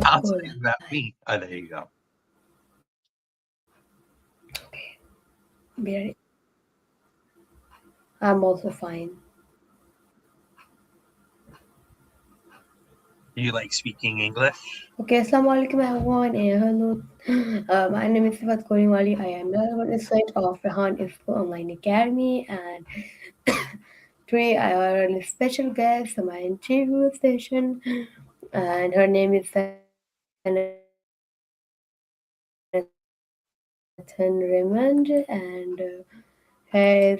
Outside of that me. Oh, there you go. Okay. Very. I'm also fine. You like speaking English? Okay, Assalamualaikum everyone and hello. My name is Ifat Coding Wali. I am the website of Rehan School Online Academy, and today I have a really special guest on my interview session, and her name is Raymond, and has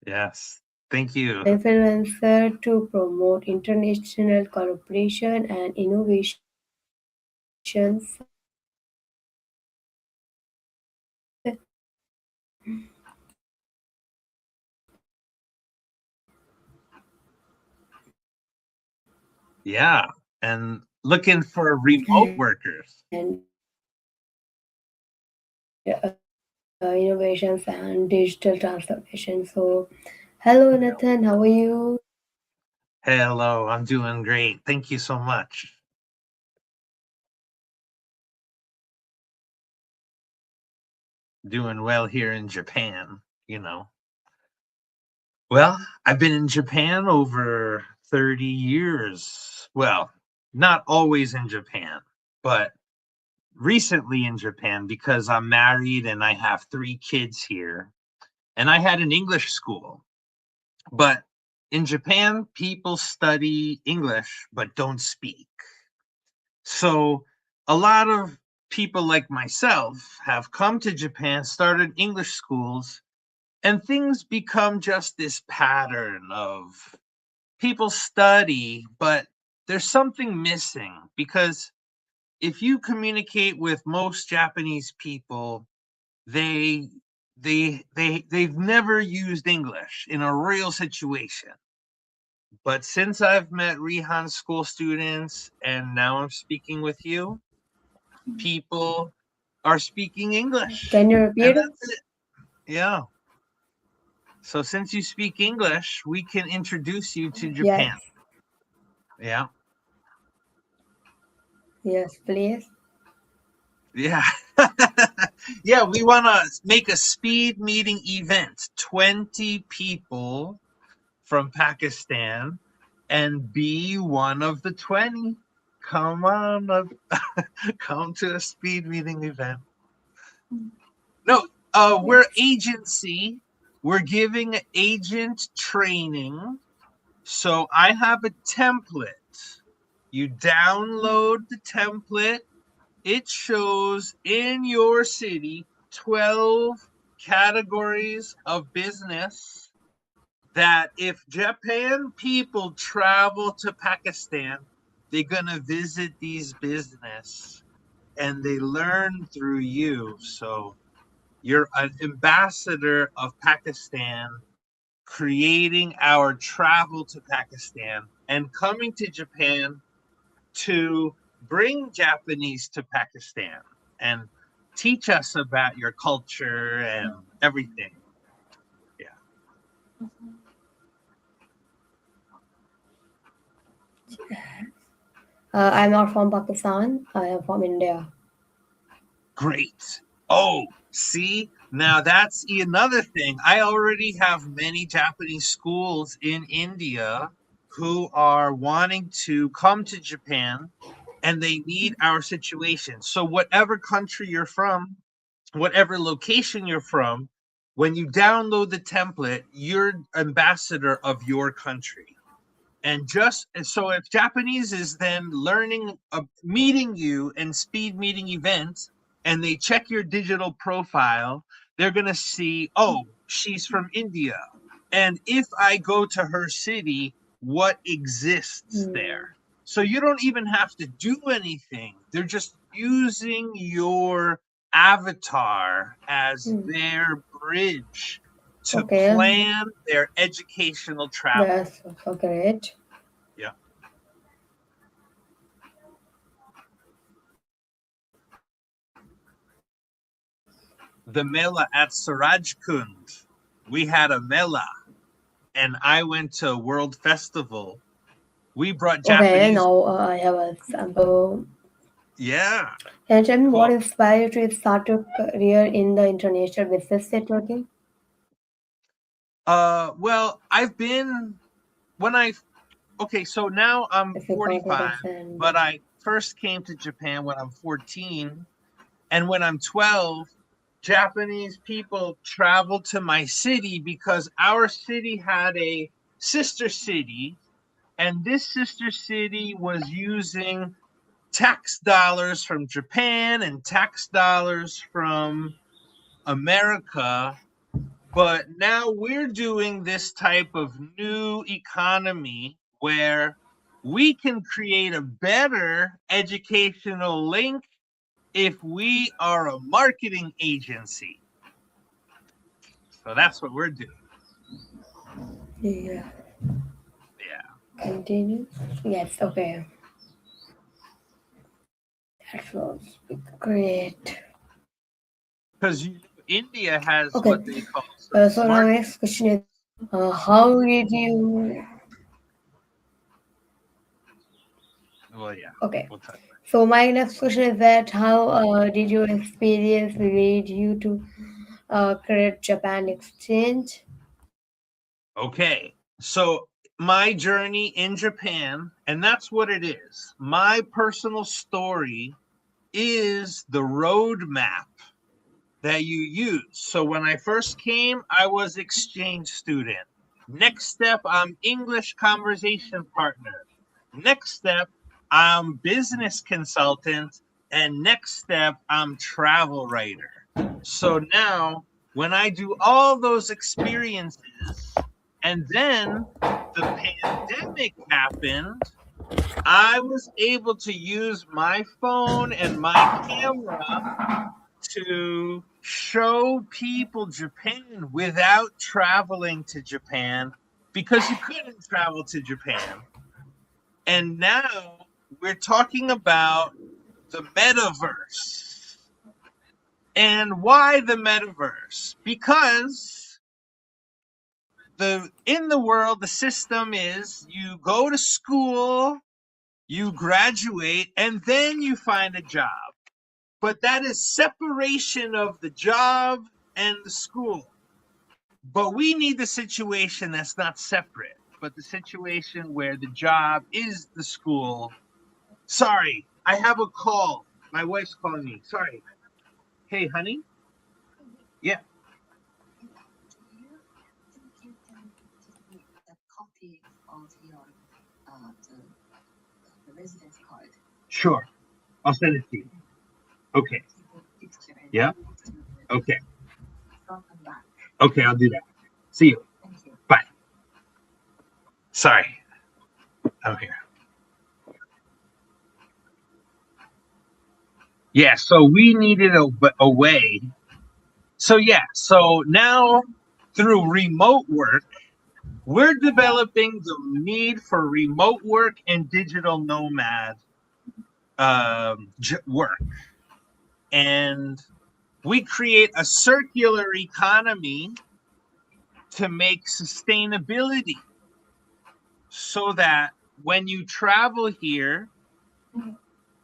Yes. Thank you. influencer to promote international collaboration and innovations. Yeah. And looking for remote workers. And innovations and digital transformation. So, hello Nathan, how are you? Hello, I'm doing great. Thank you so much. Doing well here in Japan, you know. Well, I've been in Japan over 30 years. Well, not always in Japan, but recently in Japan because I'm married and I have 3 kids here. And I had an English school. But in Japan, people study English but don't speak. So a lot of people like myself have come to Japan, started English schools, and things become just this pattern of people study, but there's something missing because if you communicate with most Japanese people, they they've never used English in a real situation. But since I've met Rehan school students and now I'm speaking with you, people are speaking English. Can you And repeat it? that's it. Yeah. So since you speak English, we can introduce you to Yes, Japan. Yeah. yes, please. Yeah. Yeah, we want to make a speed meeting event. 20 people from Pakistan and be one of the 20. Come on, come to a speed meeting event. No, we're Yes. agency. We're giving agent training. So I have a template. You download the template. It shows in your city 12 categories of business that if Japan people travel to Pakistan, they're going to visit these business and they learn through you. So you're an ambassador of Pakistan, creating our travel to Pakistan and coming to Japan to bring Japanese to Pakistan and teach us about your culture and everything. Yeah, I'm not from Pakistan. I am from India. great. Oh, see, now that's another thing. I already have many Japanese schools in India who are wanting to come to Japan and they need our situation. So, whatever country you're from, whatever location you're from, when you download the template, you're ambassador of your country. And just so if Japanese is then learning, meeting you in speed meeting events, and they check your digital profile, they're going to see, oh, she's from India. And if I go to her city, what exists Hmm. there? So you don't even have to do anything. They're just using your avatar as Hmm. their bridge to Okay, plan their educational travel. that's so great. Yeah. The Mela at Surajkund. We had a Mela, and I went to a World Festival We brought Okay, Japanese. now I have a sample. Yeah, Can you tell me what cool. inspired you to start your career in the international business networking? Well, I've been when I okay, so now I'm If you come to 45, this and but I first came to Japan when I'm 14, and when I'm 12, Japanese people traveled to my city because our city had a sister city, and this sister city was using tax dollars from Japan and tax dollars from America. But now we're doing this type of new economy where we can create a better educational link if we are a marketing agency. So that's what we're doing. yeah, Yeah. continue. Yes, okay, that was great. Because India has Okay, what they call some so now smart. next question is, how did you? Well, yeah, Okay, we'll touch. so my next question is that how did your experience lead you to create Japan Exchange? Okay. So my journey in Japan, and that's what it is. My personal story is the roadmap that you use. So when I first came, I was exchange student. Next step, I'm English conversation partner. Next step, I'm business consultant. And next step, I'm travel writer. So now, when I do all those experiences, and then the pandemic happened, I was able to use my phone and my camera to show people Japan without traveling to Japan because you couldn't travel to Japan. And now we're talking about the metaverse. And why the metaverse? Because the in the world the system is you go to school, you graduate, and then you find a job. But that is separation of the job and the school. But we need the situation that's not separate, but the situation where the job is the school. Sorry, I have a call. My wife's calling me. Sorry. Hey, honey? Yeah. Sure. I'll send it to you. Okay. Yeah. Okay. Okay, I'll do that. See you. Bye. Sorry. I'm here. Yeah, so we needed a way. So, yeah, so now through remote work, we're developing the need for remote work and digital nomad work. And we create a circular economy to make sustainability so that when you travel here,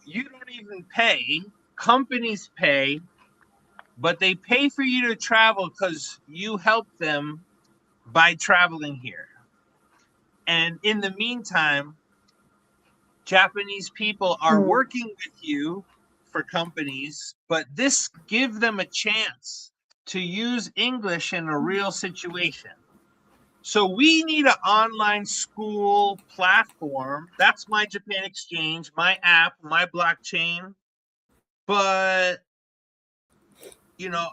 you don't even pay, companies pay, but they pay for you to travel because you help them by traveling here. And in the meantime, Japanese people are Hmm. working with you for companies, but this give them a chance to use English in a real situation. So we need an online school platform. That's my Japan Exchange, my app, my blockchain. But, you know,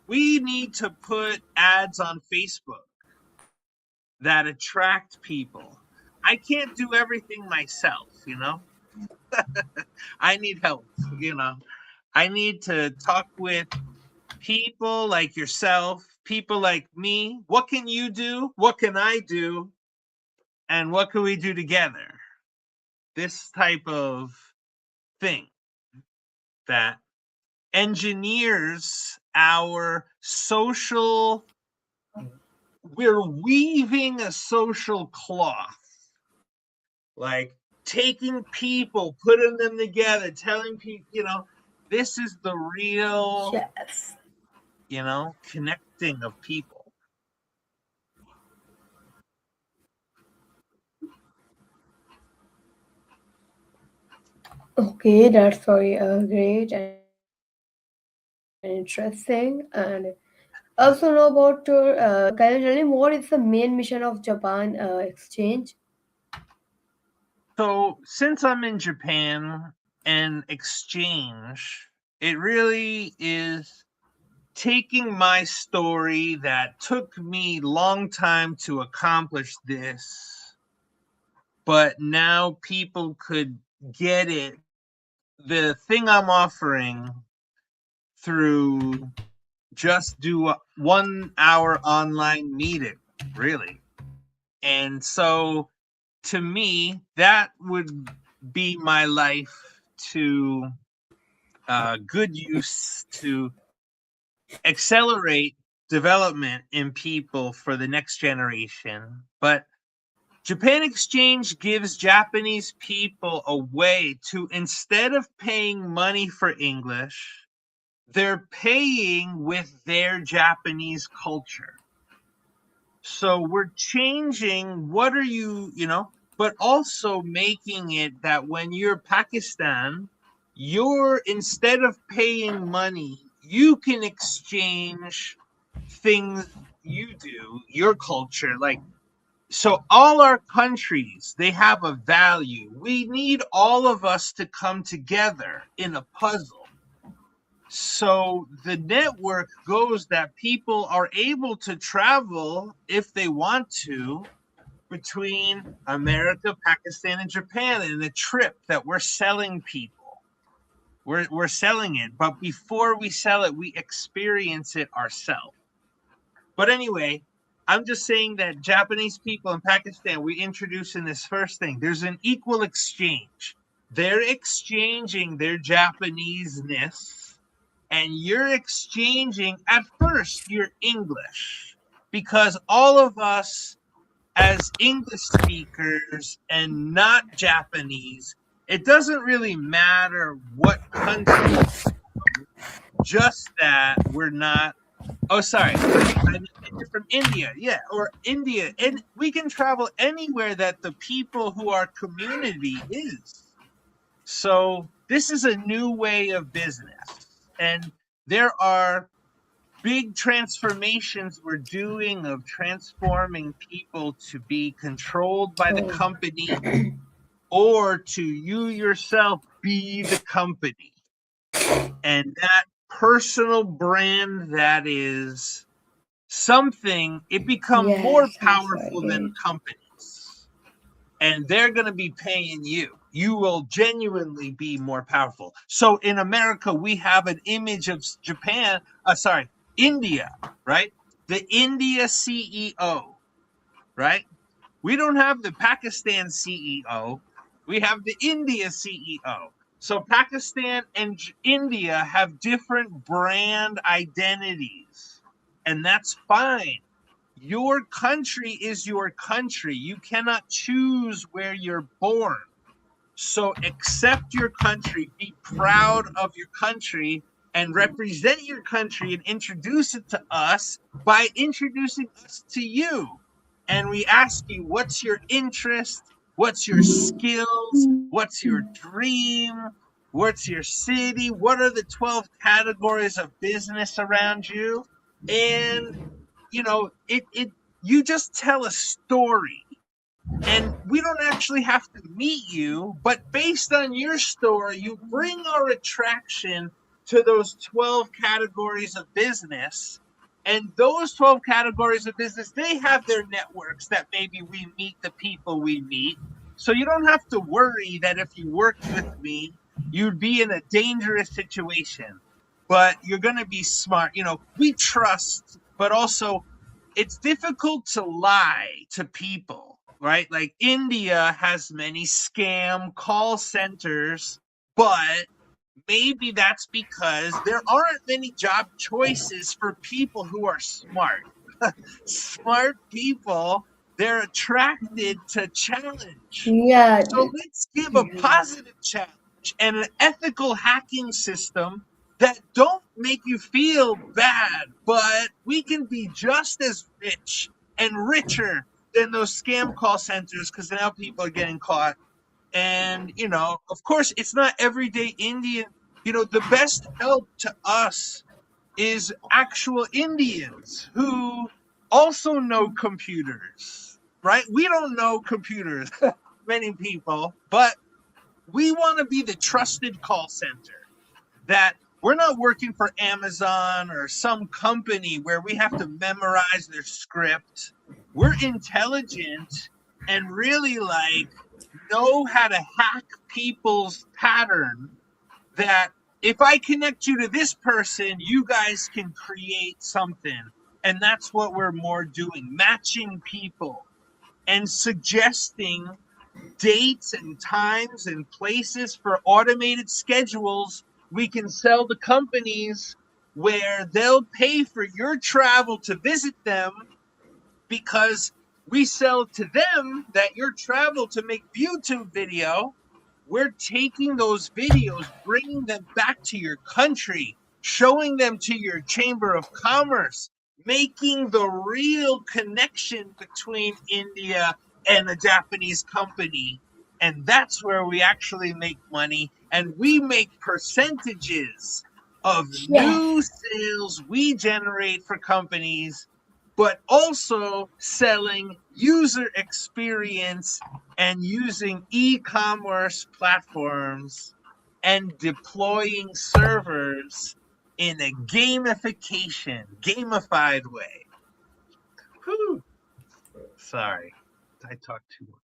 we need to put ads on Facebook that attract people. I can't do everything myself. I need help. I need to talk with people like yourself, people like me. What can you do? What can I do? And what can we do together? This type of thing that engineers our social, we're weaving a social cloth like taking people, putting them together, telling people, this is the real, Yes. connecting of people. Okay, that's very great and interesting. And also know about your. Can you tell me what is the main mission of Japan exchange? So since I'm in Japan and exchange, it really is taking my story that took me long time to accomplish this, but now people could get it, the thing I'm offering, through just do a 1 hour online meeting, really. And so to me, that would be my life to good use to accelerate development in people for the next generation. But Japan Exchange gives Japanese people a way to, instead of paying money for English, they're paying with their Japanese culture. So we're changing what are but also making it that when you're Pakistan, you're, instead of paying money, you can exchange things you do, your culture. Like, so all our countries, they have a value. We need all of us to come together in a puzzle. So the network goes that people are able to travel if they want to between America, Pakistan, and Japan in a trip that we're selling people. We're selling it, but before we sell it, we experience it ourselves. But anyway, I'm just saying that Japanese people in Pakistan, we introduce in this first thing, there's an equal exchange. They're exchanging their Japanese-ness, and you're exchanging at first your English, because all of us as English speakers and not Japanese, it doesn't really matter what country, just that we're not. Oh, sorry. I mean, you're from India, yeah, or India, and we can travel anywhere that the people who our community is. So this is a new way of business, and there are big transformations we're doing of transforming people to be controlled by the Oh, company or to you yourself be the company. And that personal brand, that is something, it become more yes, that's very powerful than great. companies. And they're going to be paying you. You will genuinely be more powerful. So in America, we have an image of Japan, India, right? The India CEO, right? We don't have the Pakistan CEO. We have the India CEO. So Pakistan and India have different brand identities, and that's fine. Your country is your country. You cannot choose where you're born. So accept your country, be proud of your country, and represent your country and introduce it to us by introducing us to you. And we ask you, what's your interest? What's your skills? What's your dream? What's your city? What are the 12 categories of business around you? And it you just tell a story, and we don't actually have to meet you, but based on your story, you bring our attraction to those 12 categories of business. And those 12 categories of business, they have their networks that maybe we meet the people we meet. So you don't have to worry that if you worked with me, you'd be in a dangerous situation. But you're going to be smart. We trust, but also it's difficult to lie to people, right? Like India has many scam call centers, but maybe that's because there aren't many job choices for people who are smart. Smart people they're attracted to challenge. Yeah. So let's give a positive challenge and an ethical hacking system that don't make you feel bad, but we can be just as rich and richer than those scam call centers because now people are getting caught. And, of course, it's not everyday Indian. The best help to us is actual Indians who also know computers, right? We don't know computers, many people, but we want to be the trusted call center that we're not working for Amazon or some company where we have to memorize their script. We're intelligent and really know how to hack people's pattern that if I connect you to this person, you guys can create something. And that's what we're more doing, matching people and suggesting dates and times and places for automated schedules we can sell to companies where they'll pay for your travel to visit them because we sell to them that your travel to make YouTube video, we're taking those videos, bringing them back to your country, showing them to your Chamber of Commerce, making the real connection between India and a Japanese company. And that's where we actually make money. And we make percentages of Yeah. new sales we generate for companies, but also selling user experience and using e-commerce platforms and deploying servers in a gamified way. Whew. Sorry, I talked too much.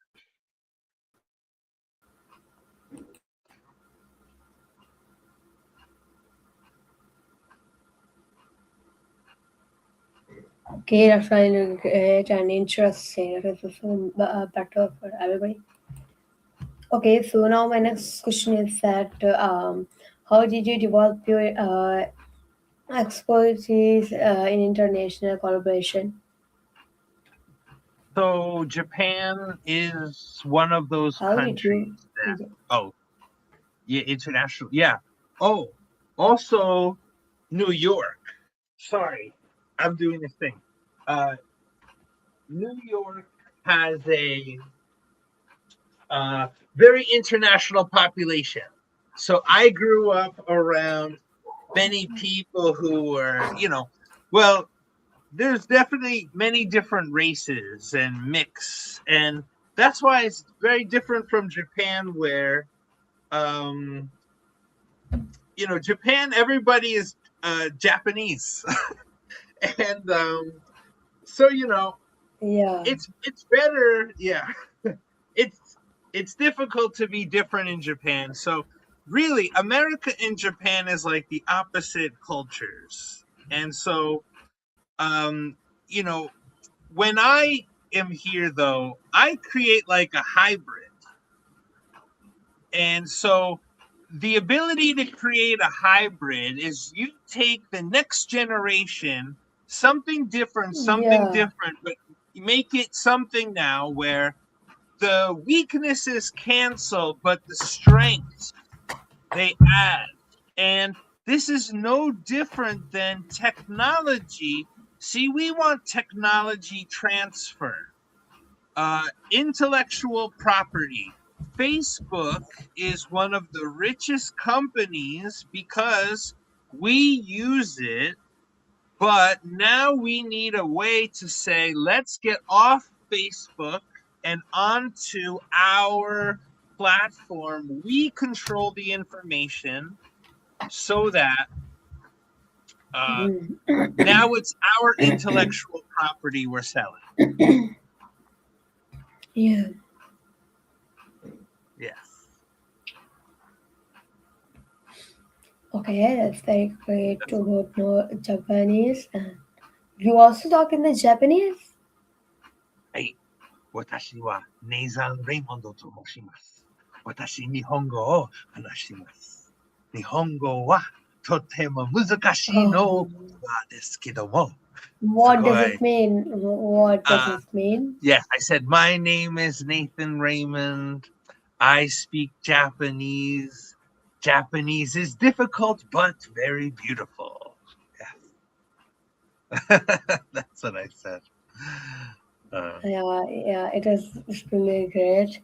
Okay, that's really great and interesting. It is so better for everybody. Okay, so now my next question is that how did you develop your expertise in international collaboration? So Japan is one of those How did countries you? that, oh, yeah, international, yeah. Oh, also New York. Sorry, I'm doing this thing. Uh, New York has a very international population. So I grew up around many people who were, well, there's definitely many different races and mix. And that's why it's very different from Japan, where, um, Japan, everybody is Japanese. And so, Yeah. it's better. Yeah. it's it's difficult to be different in Japan. So really, America and Japan is like the opposite cultures. And so, um, you know, when I am here, though, I create like a hybrid. And so the ability to create a hybrid is you take the next generation, something Yeah. different, but make it something now where the weaknesses cancel, but the strengths they add. And this is no different than technology. See, we want technology transfer, intellectual property. Facebook is one of the richest companies because we use it, but now we need a way to say, let's get off Facebook and onto our platform. We control the information so that Mm. now it's our intellectual property we're selling. Yeah. Yes. Okay, that's very great That's to both know Japanese. And you also talk in the Japanese? はい。私はネイザン・レイモンドと申します。私、日本語を話します。日本語は totemo muzakashi no Oh, kotoba desu kedomo. what does Sugoi. it mean? What does Uh, it mean? yes, I said, my name is Nathan Raymond. I speak Japanese. Japanese is difficult, but very beautiful. Yeah. That's what I said. Uh, Yeah, yeah, it is really great.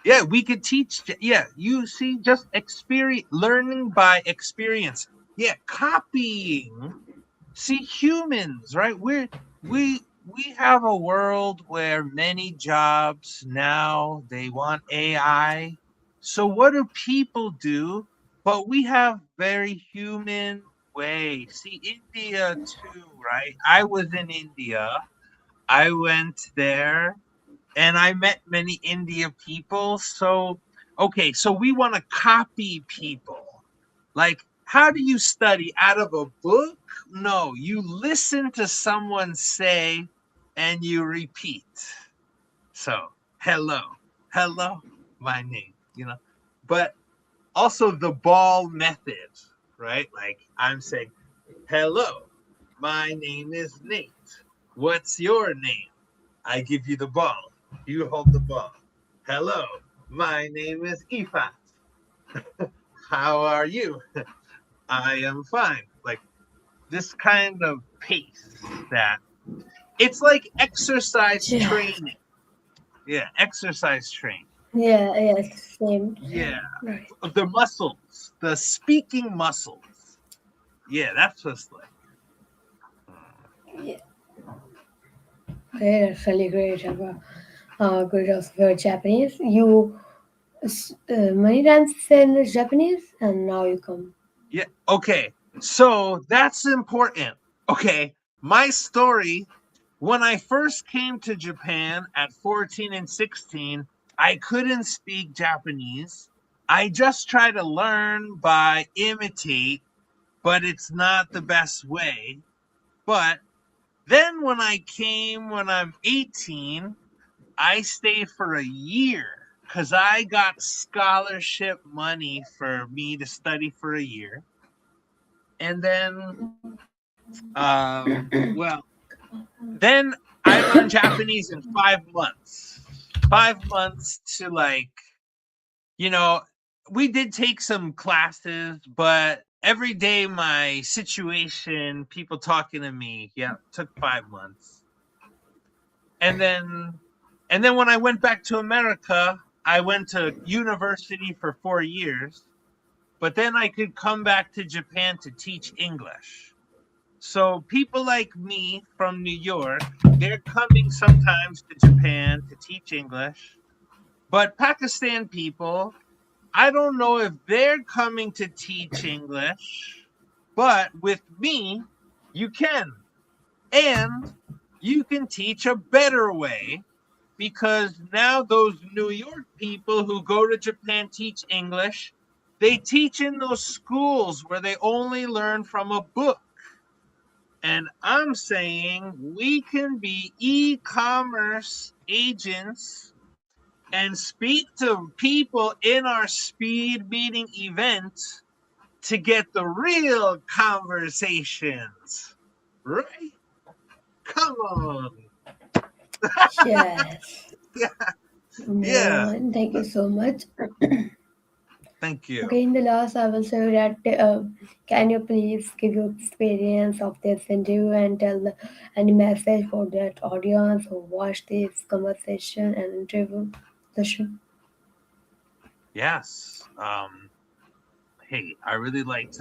yeah, we could teach. Yeah, you see, just experience, learning by experience. Yeah, copying. See, humans, right? We have a world where many jobs now they want AI. So what do people do? But we have very human way. See, India too, right? I was in India. I went there and I met many India people. So, okay, so we want to copy people. Like, how do you study out of a book? No, you listen to someone say and you repeat. So, hello, hello, my name, but also the ball method, right? Like, I'm saying, hello, my name is Nate. What's your name? I give you the ball. You hold the ball. Hello, my name is Ifat. How are you? I am fine. Like this kind of pace that it's like exercise Yeah, training. Yeah, exercise training. yeah, yes, same, Yeah, same, right. the muscles, the speaking muscles. Yeah, that's what's like. Yeah, okay, that's really great. Have a good of your Japanese. You many times said Japanese, and now you come. Yeah, okay. So that's important. Okay, my story when I first came to Japan at 14 and 16, I couldn't speak Japanese. I just try to learn by imitate, but it's not the best way. But then when I came when I'm 18, I stayed for a year because I got scholarship money for me to study for a year. And then, well, then I learned Japanese in 5 months. 5 months to like, you know, we did take some classes, but every day my situation, people talking to me, yeah, took 5 months. And then when I went back to America, I went to university for 4 years, but then I could come back to Japan to teach English. So people like me from New York, they're coming sometimes to Japan to teach English. But Pakistan people, I don't know if they're coming to teach English, but with me, you can. And you can teach a better way because now those New York people who go to Japan teach English, they teach in those schools where they only learn from a book. And I'm saying we can be e commerce agents and speak to people in our speed meeting event to get the real conversations. Right? Come on. Yes. Yeah. Yeah. No, thank you so much. Thank you. Okay, in the last, I will say that can you please give your experience of this interview and tell any message for that audience who watched this conversation and interview session? Yes. Hey, I really liked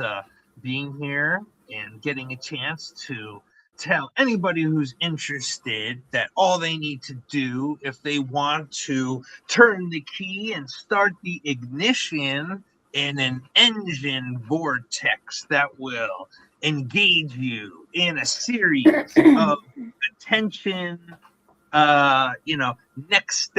being here and getting a chance to tell anybody who's interested that all they need to do if they want to turn the key and start the ignition in an engine vortex that will engage you in a series of attention next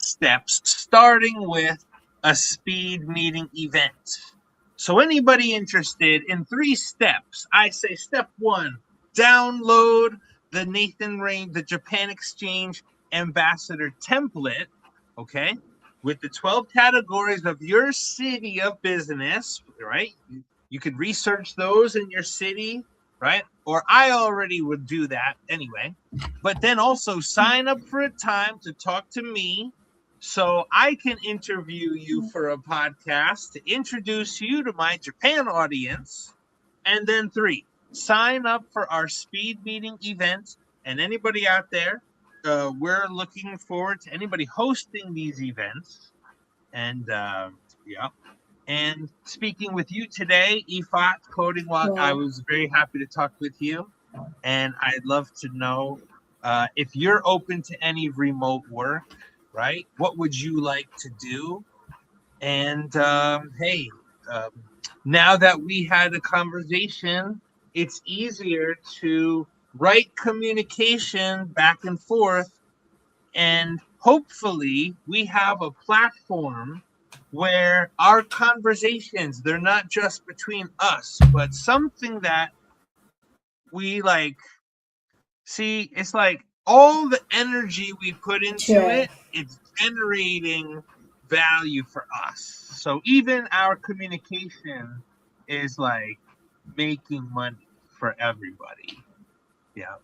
steps, starting with a speed meeting event. So anybody interested in 3 steps, I say step 1, download the Japan Exchange Ambassador template, okay, with the 12 categories of your city of business, right? You could research those in your city, right? Or I already would do that anyway. But then also sign up for a time to talk to me so I can interview you for a podcast to introduce you to my Japan audience. And then 3, sign up for our speed meeting event. And anybody out there, we're looking forward to anybody hosting these events. And yeah. And speaking with you today, Ifat Coding Wali, I Wow. was very happy to talk with you. And I'd love to know if you're open to any remote work, right? What would you like to do? And hey, um, now that we had a conversation, it's easier to write communication back and forth. And hopefully, we have a platform where our conversations, they're not just between us, but something that we like. See, it's like all the energy we put into Sure. it, it's generating value for us. So even our communication is like making money for everybody. Yeah.